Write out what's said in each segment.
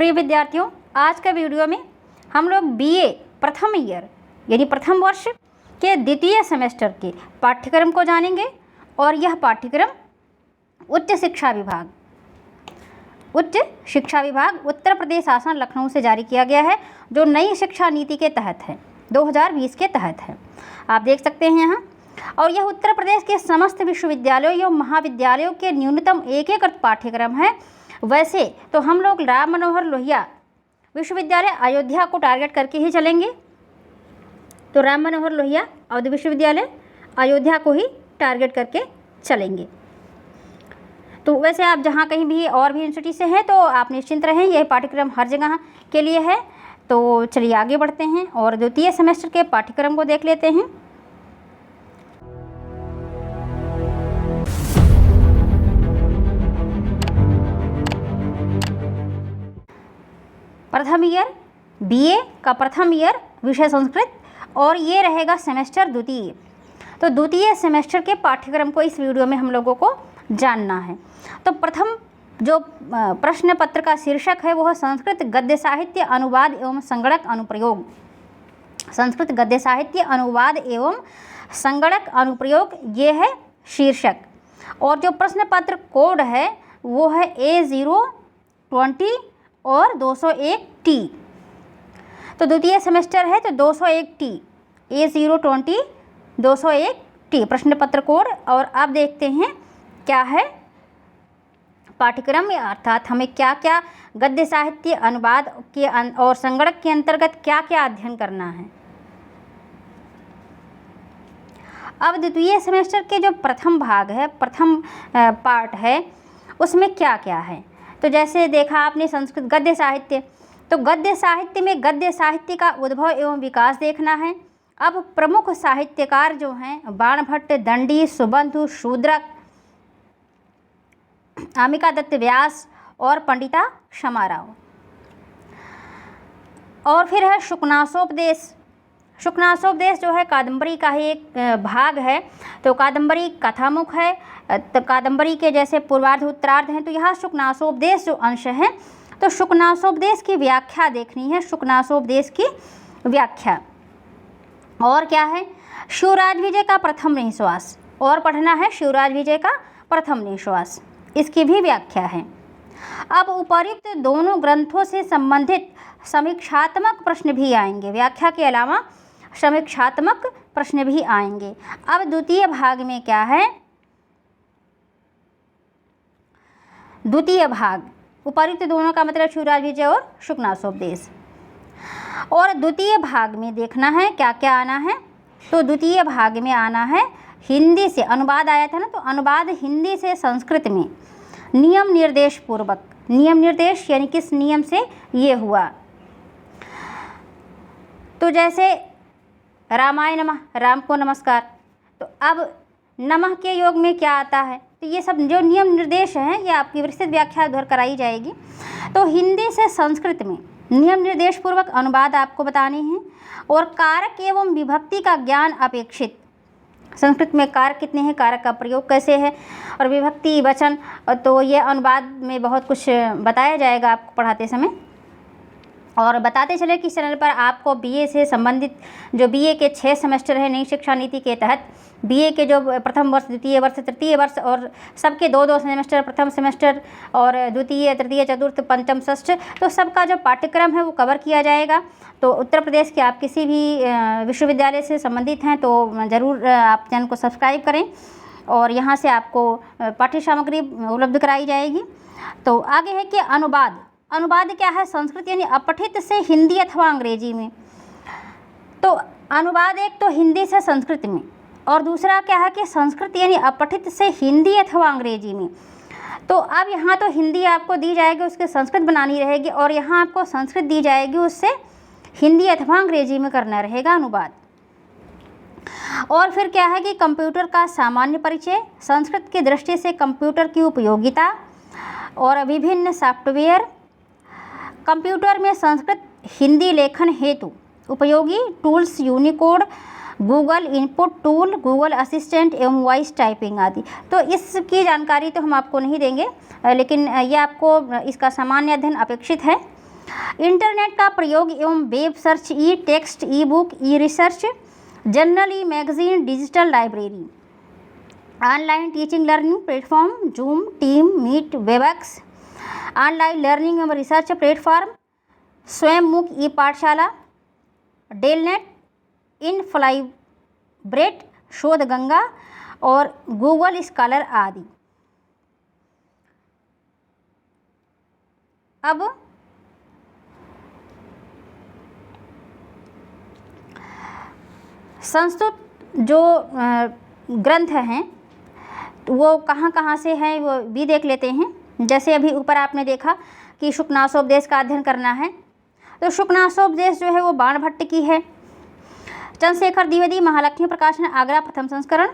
प्रिय विद्यार्थियों, आज का वीडियो में हम लोग बीए प्रथम ईयर यानी प्रथम वर्ष के द्वितीय सेमेस्टर के पाठ्यक्रम को जानेंगे। और यह पाठ्यक्रम उच्च शिक्षा विभाग उत्तर प्रदेश शासन लखनऊ से जारी किया गया है, जो नई शिक्षा नीति के तहत है, 2020 के तहत है। आप देख सकते हैं यहाँ। और यह उत्तर प्रदेश के समस्त विश्वविद्यालयों एवं महाविद्यालयों के न्यूनतम एकीकृत पाठ्यक्रम है। वैसे तो हम लोग राम मनोहर लोहिया विश्वविद्यालय अयोध्या को टारगेट करके ही चलेंगे, तो राम मनोहर लोहिया अवध विश्वविद्यालय अयोध्या को ही टारगेट करके चलेंगे। तो वैसे आप जहाँ कहीं भी और भी यूनिवर्सिटी से हैं तो आप निश्चिंत रहें, यह पाठ्यक्रम हर जगह के लिए है। तो चलिए आगे बढ़ते हैं और द्वितीय सेमेस्टर के पाठ्यक्रम को देख लेते हैं। प्रथम ईयर बीए का प्रथम ईयर विषय संस्कृत, और ये रहेगा सेमेस्टर द्वितीय। तो द्वितीय सेमेस्टर के पाठ्यक्रम को इस वीडियो में हम लोगों को जानना है। तो प्रथम जो प्रश्न पत्र का शीर्षक है वो है संस्कृत गद्य साहित्य अनुवाद एवं संगणक अनुप्रयोग। संस्कृत गद्य साहित्य अनुवाद एवं संगणक अनुप्रयोग, ये है शीर्षक। और जो प्रश्न पत्र कोड है वो है A020 और 201T। तो द्वितीय सेमेस्टर है तो 201T, A020 201T प्रश्न पत्र कोड। और अब देखते हैं क्या है पाठ्यक्रम में, अर्थात हमें क्या क्या गद्य साहित्य अनुवाद के और संगणक के अंतर्गत क्या क्या अध्ययन करना है। अब द्वितीय सेमेस्टर के जो प्रथम भाग है, प्रथम पार्ट है, उसमें क्या क्या है। तो जैसे देखा आपने संस्कृत गद्य साहित्य, तो गद्य साहित्य में गद्य साहित्य का उद्भव एवं विकास देखना है। अब प्रमुख साहित्यकार जो हैं बाणभट्ट, दंडी, सुबंधु, शूद्रक, अम्बिका दत्त व्यास और पंडिता क्षमा राव। और फिर है शुकनासोपदेश। शुकनासोपदेश जो है कादंबरी का ही एक भाग है। तो कादंबरी कथामुख है, तो कादंबरी के जैसे पूर्वार्ध उत्तरार्ध हैं, तो यहाँ शुकनासोपदेश जो अंश है, तो शुकनासोपदेश की व्याख्या देखनी है, शुकनासोपदेश की व्याख्या। और क्या है, शिवराज विजय का प्रथम निश्वास, और पढ़ना है शिवराज विजय का प्रथम निश्वास, इसकी भी व्याख्या है। अब उपर्युक्त दोनों ग्रंथों से संबंधित समीक्षात्मक प्रश्न भी आएंगे, व्याख्या के अलावा समीक्षात्मक प्रश्न भी आएंगे। अब द्वितीय भाग में क्या है, द्वितीय भाग उपर्युक्त दोनों का मतलब शिवराज विजय और शुकनासोपदेश। और द्वितीय भाग में देखना है क्या क्या आना है। तो द्वितीय भाग में आना है हिंदी से अनुवाद आया था ना, तो अनुवाद हिंदी से संस्कृत में नियम निर्देश पूर्वक। नियम निर्देश यानी किस नियम से ये हुआ। तो जैसे रामाय नमः, राम को नमस्कार, तो अब नमः के योग में क्या आता है, तो ये सब जो नियम निर्देश हैं ये आपकी विस्तृत व्याख्या उधर कराई जाएगी। तो हिंदी से संस्कृत में नियम निर्देश पूर्वक अनुवाद आपको बताने हैं। और कारक एवं विभक्ति का ज्ञान अपेक्षित। संस्कृत में कारक कितने हैं, कारक का प्रयोग कैसे है, और विभक्ति वचन, तो ये अनुवाद में बहुत कुछ बताया जाएगा आपको पढ़ाते समय। और बताते चले कि इस चैनल पर आपको बीए से संबंधित जो बीए के 6 सेमेस्टर है नई शिक्षा नीति के तहत, बीए के जो प्रथम वर्ष, द्वितीय वर्ष, तृतीय वर्ष और सबके 2-2 सेमेस्टर, प्रथम सेमेस्टर और द्वितीय, तृतीय, चतुर्थ, पंचम, षष्ठ, तो सबका जो पाठ्यक्रम है वो कवर किया जाएगा। तो उत्तर प्रदेश के आप किसी भी विश्वविद्यालय से संबंधित हैं तो ज़रूर आप चैनल को सब्सक्राइब करें, और यहाँ से आपको पाठ्य सामग्री उपलब्ध कराई जाएगी। तो आगे है कि अनुवाद। अनुवाद क्या है, संस्कृत यानी अपठित से हिंदी अथवा अंग्रेजी में। तो अनुवाद एक तो हिंदी से संस्कृत में, और दूसरा क्या है कि संस्कृत यानी अपठित से हिंदी अथवा अंग्रेजी में। तो अब यहाँ तो हिंदी आपको दी जाएगी, उसके संस्कृत बनानी रहेगी, और यहाँ आपको संस्कृत दी जाएगी, उससे हिंदी अथवा अंग्रेजी में करना रहेगा अनुवाद। और फिर क्या है कि कंप्यूटर का सामान्य परिचय, संस्कृत की दृष्टि से कंप्यूटर की उपयोगिता और विभिन्न सॉफ्टवेयर, कंप्यूटर में संस्कृत हिंदी लेखन हेतु उपयोगी tools, Unicode, Google input tool, Google assistant एवं वॉइस टाइपिंग आदि। तो इसकी जानकारी तो हम आपको नहीं देंगे, लेकिन ये आपको इसका सामान्य अध्ययन अपेक्षित है। इंटरनेट का प्रयोग एवं web search, e text, e book, e research, journal, e magazine, digital library, online teaching learning platform, Zoom, Team, Meet, Webex, online learning एवं रिसर्च प्लेटफॉर्म, स्वयं मुख ई पाठशाला, डेलनेट, इनफ्लाइब्रेट, शोध गंगा और गूगल स्कॉलर आदि। अब संस्कृत जो ग्रंथ हैं वो कहाँ कहाँ से हैं वो भी देख लेते हैं। जैसे अभी ऊपर आपने देखा कि शुकनासोपदेश का अध्ययन करना है, तो शुकनासोपदेश जो है वो बाणभट्ट की है। चंद्रशेखर द्विवेदी, महालक्ष्मी प्रकाशन, आगरा, प्रथम संस्करण।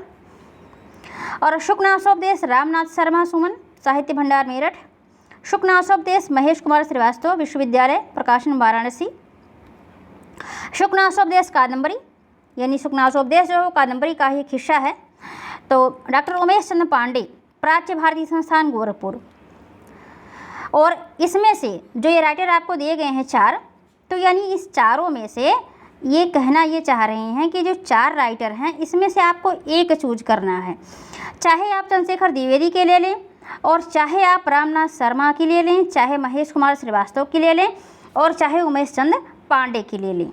और शुकनासोपदेश रामनाथ शर्मा, सुमन, साहित्य भंडार, मेरठ। शुकनासोपदेश महेश कुमार श्रीवास्तव, विश्वविद्यालय प्रकाशन, वाराणसी। शुकनासोपदेश कादम्बरी, यानी शुकनासोपदेश जो कादम्बरी का ही एक हिस्सा है, तो डॉक्टर उमेश चंद्र पांडे, प्राच्य भारतीय संस्थान, गोरखपुर। और इसमें से जो ये राइटर आपको दिए गए हैं 4, तो यानी इस चारों में से ये कहना ये चाह रहे हैं कि जो 4 राइटर हैं इसमें से आपको एक चूज करना है। चाहे आप चंद्रशेखर द्विवेदी के ले लें, और चाहे आप रामनाथ शर्मा की ले लें, चाहे महेश कुमार श्रीवास्तव की ले लें, और चाहे उमेश चंद्र पांडे की ले लें।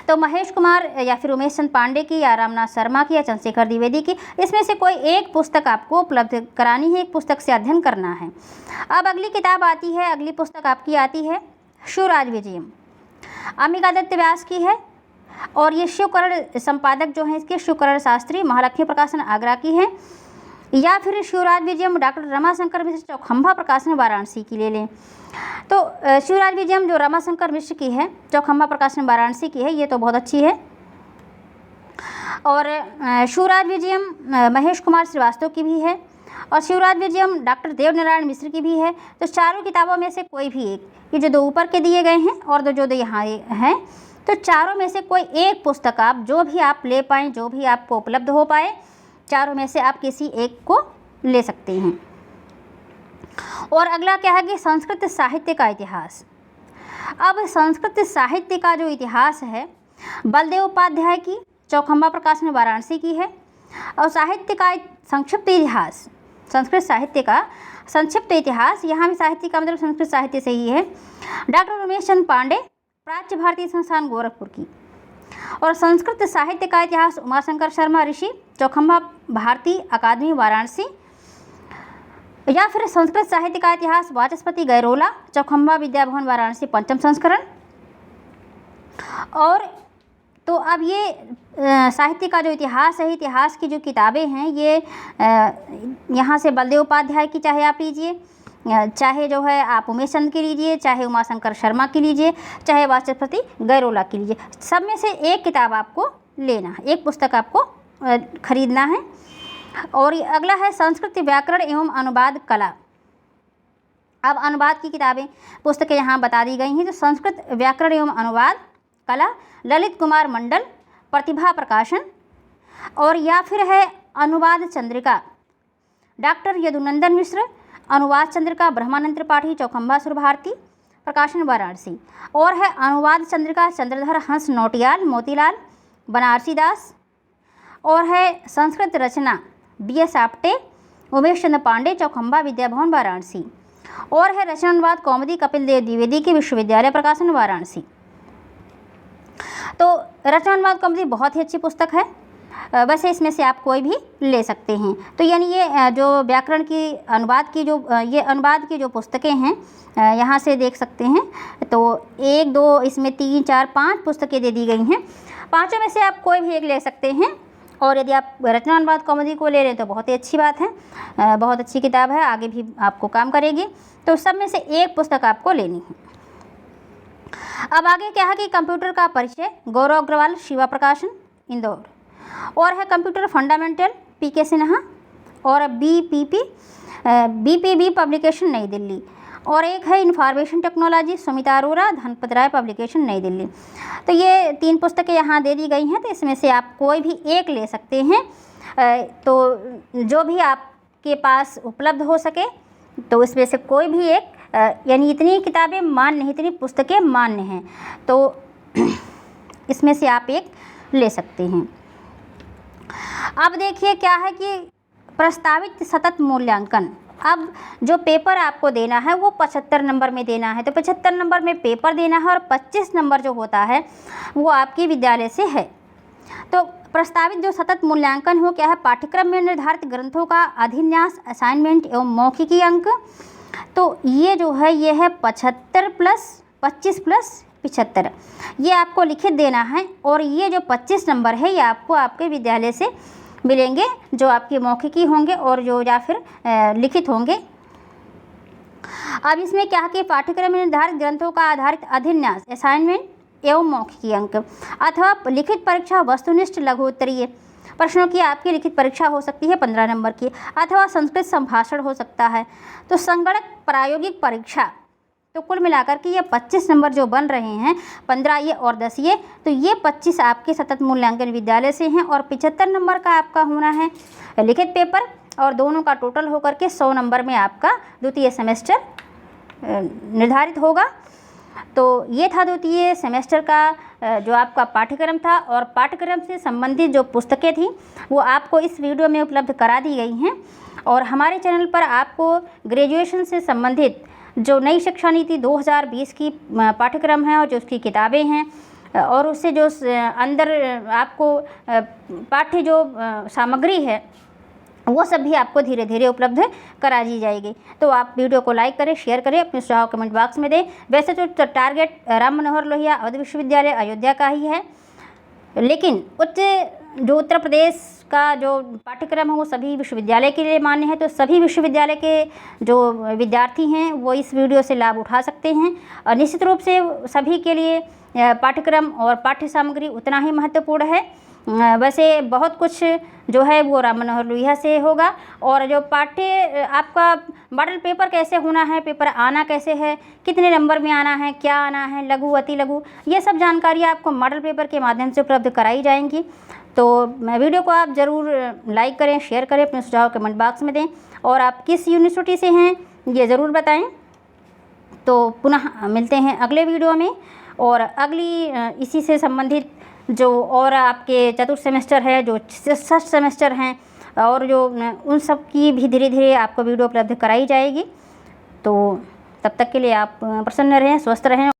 तो महेश कुमार या फिर उमेश चंद्र पांडे की, या रामनाथ शर्मा की, या चंद्रशेखर द्विवेदी की, इसमें से कोई एक पुस्तक आपको उपलब्ध करानी है, एक पुस्तक से अध्ययन करना है। अब अगली किताब आती है, अगली पुस्तक आपकी आती है शिवराज विजयम, अम्बिकादत्त व्यास की है। और ये शिवकरण संपादक जो हैं इसके शिवकरण शास्त्री, महालक्ष्मी प्रकाशन, आगरा की है। या फिर शिवराज विजयम डॉक्टर रमाशंकर मिश्र, चौखंबा प्रकाशन, वाराणसी की ले लें। तो शिवराज विजयम जो रमाशंकर मिश्र की है, चौखंबा प्रकाशन, वाराणसी की है, ये तो बहुत अच्छी है। और शिवराज विजयम महेश कुमार श्रीवास्तव की भी है, और शिवराज विजयम डॉक्टर देवनारायण मिश्र की भी है। तो चारों किताबों में से कोई भी एक, ये जो 2 ऊपर के दिए गए हैं और जो यहाँ हैं, तो चारों में से कोई एक पुस्तक आप जो भी आप ले पाएँ, जो भी आपको उपलब्ध हो पाए, चारों में से आप किसी एक को ले सकते हैं। और अगला क्या है कि संस्कृत साहित्य का इतिहास। अब संस्कृत साहित्य का जो इतिहास है बलदेव उपाध्याय की, चौखंबा प्रकाशन, वाराणसी की है। और साहित्य का संक्षिप्त इतिहास, संस्कृत साहित्य का संक्षिप्त इतिहास, यहाँ भी साहित्य का मतलब संस्कृत साहित्य से ही है, डॉक्टर उमेश चंद्र पांडे, प्राच्य भारतीय संस्थान, गोरखपुर की। और संस्कृत साहित्य का इतिहास उमाशंकर शर्मा ऋषि, चौखंबा भारती अकादमी, वाराणसी। या फिर संस्कृत साहित्य का इतिहास वाचस्पति गैरोला, चौखंबा विद्या भवन, वाराणसी, पंचम संस्करण। और तो अब ये साहित्य का जो इतिहास है, इतिहास की जो किताबें हैं, ये यहाँ से बलदेव उपाध्याय की चाहे आप लीजिए, चाहे जो है आप उमेश चंद्र की लीजिए, चाहे उमाशंकर शर्मा की लीजिए, चाहे वाचस्पति गैरोला की लीजिए, सब में से एक किताब आपको लेना है, एक पुस्तक आपको खरीदना है। और ये अगला है संस्कृत व्याकरण एवं अनुवाद कला। अब अनुवाद की किताबें पुस्तकें यहाँ बता दी गई हैं। तो संस्कृत व्याकरण एवं अनुवाद कला, ललित कुमार मंडल, प्रतिभा प्रकाशन। और या फिर है अनुवाद चंद्रिका, डॉक्टर यदुनंदन मिश्र, अनुवाद चंद्रिका ब्रह्मानंद त्रिपाठी, चौखंबा सुर भारती, प्रकाशन, वाराणसी। और है अनुवाद चंद्रिका चंद्रधर हंस नौटियाल, मोतीलाल, बनारसी दास। और है संस्कृत रचना BS आप्टे, उमेश चंद्र पांडे, चौखंबा विद्या भवन, वाराणसी। और है रचनानुवाद कौमुदी कपिल देव द्विवेदी की, विश्वविद्यालय प्रकाशन, वाराणसी। तो रचनानुवाद कौमुदी बहुत ही अच्छी पुस्तक है, वैसे इसमें से आप कोई भी ले सकते हैं। तो यानी ये जो व्याकरण की अनुवाद की जो ये अनुवाद की जो पुस्तकें हैं यहाँ से देख सकते हैं। तो 1 2 इसमें 3 4 5 पुस्तकें दे दी गई हैं, पाँचों में से आप कोई भी एक ले सकते हैं। और यदि आप रचना अनुवाद कौमुदी को ले लें तो बहुत ही अच्छी बात है, बहुत अच्छी किताब है, आगे भी आपको काम करेगी। तो सब में से एक पुस्तक आपको लेनी है। अब आगे क्या है कि कंप्यूटर का परिचय, गौरव अग्रवाल, शिवा प्रकाशन, इंदौर। और है कंप्यूटर फंडामेंटल, PK सिन्हा। और BPB पब्लिकेशन, नई दिल्ली। और एक है इंफॉर्मेशन टेक्नोलॉजी, सुमिता अरोरा, धनपत राय पब्लिकेशन, नई दिल्ली। तो ये 3 पुस्तकें यहाँ दे दी गई हैं, तो इसमें से आप कोई भी एक ले सकते हैं। तो जो भी आपके पास उपलब्ध हो सके तो इसमें से कोई भी एक यानी इतनी किताबें मान्य हैं, इतनी पुस्तकें मान्य हैं, तो इसमें से आप एक ले सकते हैं। अब देखिए क्या है कि प्रस्तावित सतत मूल्यांकन। अब जो पेपर आपको देना है वो 75 नंबर में देना है, तो 75 नंबर में पेपर देना है और 25 नंबर जो होता है वो आपके विद्यालय से है। तो प्रस्तावित जो सतत मूल्यांकन हो क्या है, पाठ्यक्रम में निर्धारित ग्रंथों का अभिन्यास, असाइनमेंट एवं मौखिकी अंक। तो ये जो है ये है 75 प्लस 25 प्लस 75, ये आपको लिखित देना है। और ये जो 25 नंबर है ये आपको आपके विद्यालय से मिलेंगे, जो आपकी मौखिकी होंगे और जो या फिर लिखित होंगे। अब इसमें क्या है कि पाठ्यक्रम में निर्धारित ग्रंथों का आधारित अभिन्यास, असाइनमेंट एवं मौखिकी अंक, अथवा लिखित परीक्षा वस्तुनिष्ठ लघु उत्तरीय प्रश्नों की आपकी लिखित परीक्षा हो सकती है 15 नंबर की, अथवा संस्कृत संभाषण हो सकता है। तो संगणक प्रायोगिक परीक्षा, तो कुल मिलाकर के ये 25 नंबर जो बन रहे हैं, 15 ये और 10 ये, तो ये 25 आपके सतत मूल्यांकन विद्यालय से हैं। और 75 नंबर का आपका होना है लिखित पेपर, और दोनों का टोटल होकर के 100 नंबर में आपका द्वितीय सेमेस्टर निर्धारित होगा। तो ये था द्वितीय सेमेस्टर का जो आपका पाठ्यक्रम था, और पाठ्यक्रम से संबंधित जो पुस्तकें थी वो आपको इस वीडियो में उपलब्ध करा दी गई हैं। और हमारे चैनल पर आपको ग्रेजुएशन से संबंधित जो नई शिक्षा नीति 2020 की पाठ्यक्रम है और जो उसकी किताबें हैं, और उससे जो अंदर आपको पाठ्य जो सामग्री है वो सब भी आपको धीरे धीरे उपलब्ध करा दी जाएगी। तो आप वीडियो को लाइक करें, शेयर करें, अपने सुझाव कमेंट बॉक्स में दें। वैसे तो टारगेट राम मनोहर लोहिया अवध विश्वविद्यालय अयोध्या का ही है, लेकिन जो उत्तर प्रदेश का जो पाठ्यक्रम है वो सभी विश्वविद्यालय के लिए मान्य है। तो सभी विश्वविद्यालय के जो विद्यार्थी हैं वो इस वीडियो से लाभ उठा सकते हैं। और निश्चित रूप से सभी के लिए पाठ्यक्रम और पाठ्य सामग्री उतना ही महत्वपूर्ण है। वैसे बहुत कुछ जो है वो राम मनोहर लोहिया से होगा। और जो पाठ्य आपका मॉडल पेपर कैसे होना है, पेपर आना कैसे है, कितने नंबर में आना है, क्या आना है, लघु अति लघु, ये सब जानकारी आपको मॉडल पेपर के माध्यम से उपलब्ध कराई जाएंगी। तो वीडियो को आप ज़रूर लाइक करें, शेयर करें, अपने सुझाव कमेंट बॉक्स में दें, और आप किस यूनिवर्सिटी से हैं ये ज़रूर बताएं। तो पुनः मिलते हैं अगले वीडियो में, और अगली इसी से संबंधित जो और आपके चतुर्थ सेमेस्टर है, जो षष्ठ सेमेस्टर हैं, और जो उन सब की भी धीरे धीरे आपको वीडियो उपलब्ध कराई जाएगी। तो तब तक के लिए आप प्रसन्न रहें, स्वस्थ रहें।